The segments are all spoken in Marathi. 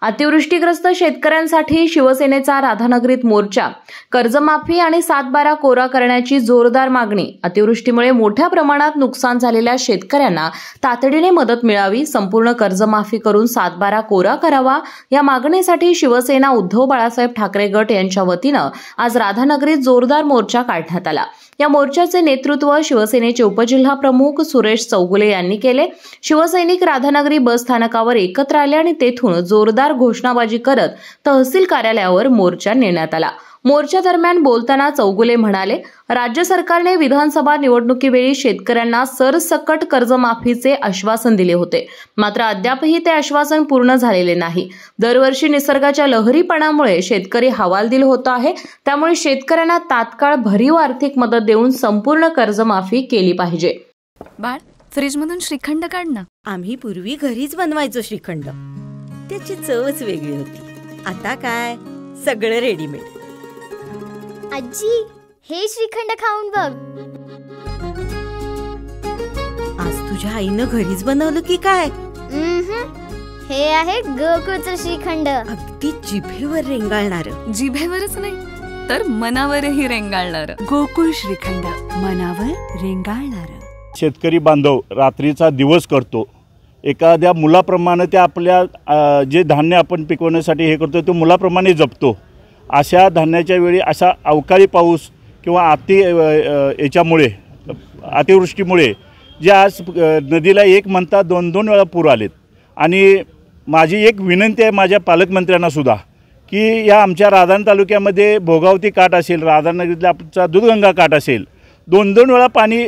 अतिवृष्टीग्रस्त शेतकऱ्यांसाठी शिवसेनेचा राधानगरीत मोर्चा, कर्जमाफी आणि 7/12 कोरा करण्याची जोरदार मागणी। अतिवृष्टीमुळे मोठ्या प्रमाणात नुकसान झालेल्या शेतकऱ्यांना तातडीने मदत मिळावी, संपूर्ण कर्जमाफी करून 7/12 कोरा करावा, या मागणीसाठी शिवसेना उद्धव बाळासाहेब ठाकरे गट यांच्या वतीनं आज राधानगरीत जोरदार मोर्चा काढण्यात आला। या मोर्चाचे नेतृत्व शिवसेनेचे उपजिल्हा प्रमुख सुरेश चौगुले यांनी केले। शिवसैनिक राधानगरी बस स्थानकावर एकत्र आले आणि तेथून जोरदार घोषणाबाजी करत तहसील कार्यालयावर मोर्चा नेण्यात आला। मोर्चा दरम्यान बोलताना चौगुले म्हणाले, राज्य सरकारने विधानसभा निवडणुकीवेळी शेतकऱ्यांना सरसकट कर्जमाफीचे आश्वासन दिले होते, मात्र अद्यापही ते आश्वासन पूर्ण झालेले नाही। दरवर्षी निसर्गाच्या लहरीपणामुळे शेतकरी हवालदिल होत आहे, त्यामुळे शेतकऱ्यांना तात्काळ भरीव आर्थिक मदत देऊन संपूर्ण कर्जमाफी केली पाहिजे। बाळ, फ्रीजमधून श्रीखंड काढ ना। आम्ही पूर्वी घरीच बनवायचो श्रीखंड, त्याची चवच वेगळी होती। आता काय सगळं रेडीमेड। आजी, हे श्रीखंड खाऊन बघ। आज तुझ्या आईनं घरीच बनवलं की काय? हे आहे गोकुळचं श्रीखंड, अगदी जिभेवर रेंगाळणार। जिभेवरच नाही तर मनावरही रेंगाळणार। गोकुळ श्रीखंड, मनावर रेंगाळणार। शेतकरी बांधव रात्रीचा दिवस करतो, एखाद्या मुलाप्रमाणे ते आपल्या जे धान्य आपण पिकवण्यासाठी हे करतो ते मुलाप्रमाणे जपतो। अशा धान्याच्या वेळी असा अवकाळी पाऊस किंवा याच्यामुळे अतिवृष्टीमुळे जे आज नदीला एक म्हणता 2-2 वेळा पूर आलेत। आणि माझी एक विनंती आहे माझ्या पालकमंत्र्यांना सुद्धा की या आमच्या राधानगरी तालुक्यामध्ये भोगावती काठ असेल, राधानगरीतला आमचा दूधगंगा काठ असेल, 2-2 वेळा पाणी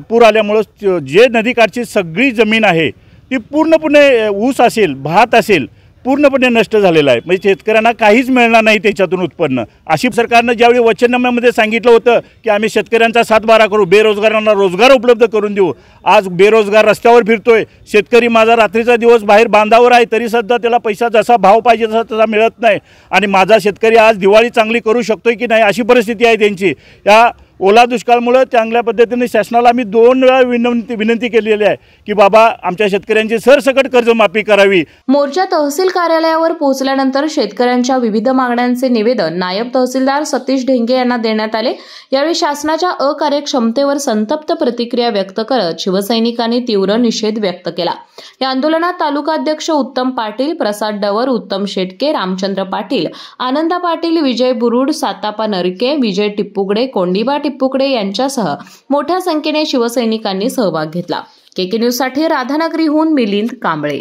पूर आल्यामुळं जे नदीकाठची सगळी जमीन आहे ती पूर्णपणे ऊस असेल, भात असेल, पूर्णपणे नष्ट झालेला आहे। म्हणजे शेतकऱ्यांना काहीच मिळणार नाही त्याच्यातून उत्पन्न। अशी सरकारनं ज्यावेळी वचननाम्यामध्ये सांगितलं होतं की आम्ही शेतकऱ्यांचा 7/12 करू, बेरोजगारांना रोजगार उपलब्ध करून देऊ, आज बेरोजगार रस्त्यावर फिरतोय। शेतकरी माझा रात्रीचा दिवस बाहेर बांधावर आहे, तरी सुद्धा त्याला पैसा जसा भाव पाहिजे तसा मिळत नाही। आणि माझा शेतकरी आज दिवाळी चांगली करू शकतोय की नाही अशी परिस्थिती आहे त्यांची। या ओला दुष्काळामुळे चांगल्या पद्धतीने शासनाला आम्ही 2 वेळा विनंती केलेली आहे की बाबा आमच्या शेतकऱ्यांची सरसकट कर्जमाफी करावी। मोर्चा तहसील कार्यालयावर पोहोचल्यानंतर शेतकऱ्यांच्या विविध मागण्यांचे निवेदन नायब तहसीलदार सतीश ढेंगे यांना देण्यात आले। यावेळी शासनाच्या अकार्यक्षमतेवर संतप्त प्रतिक्रिया व्यक्त करत शिवसैनिकांनी तीव्र निषेध व्यक्त केला। या आंदोलनात तालुका अध्यक्ष उत्तम पाटील, प्रसाद डवर, उत्तम शेटके, रामचंद्र पाटील, आनंदा पाटील, विजय बुरुड, सातापा नरके, विजय टिप्पुगडे, कोंडीबा टिप्पुगडे यांच्यासह मोठ्या संख्येने शिवसैनिकांनी सहभाग घेतला। केके न्यूज साठी राधानगरीहून मिलिंद कांबळे।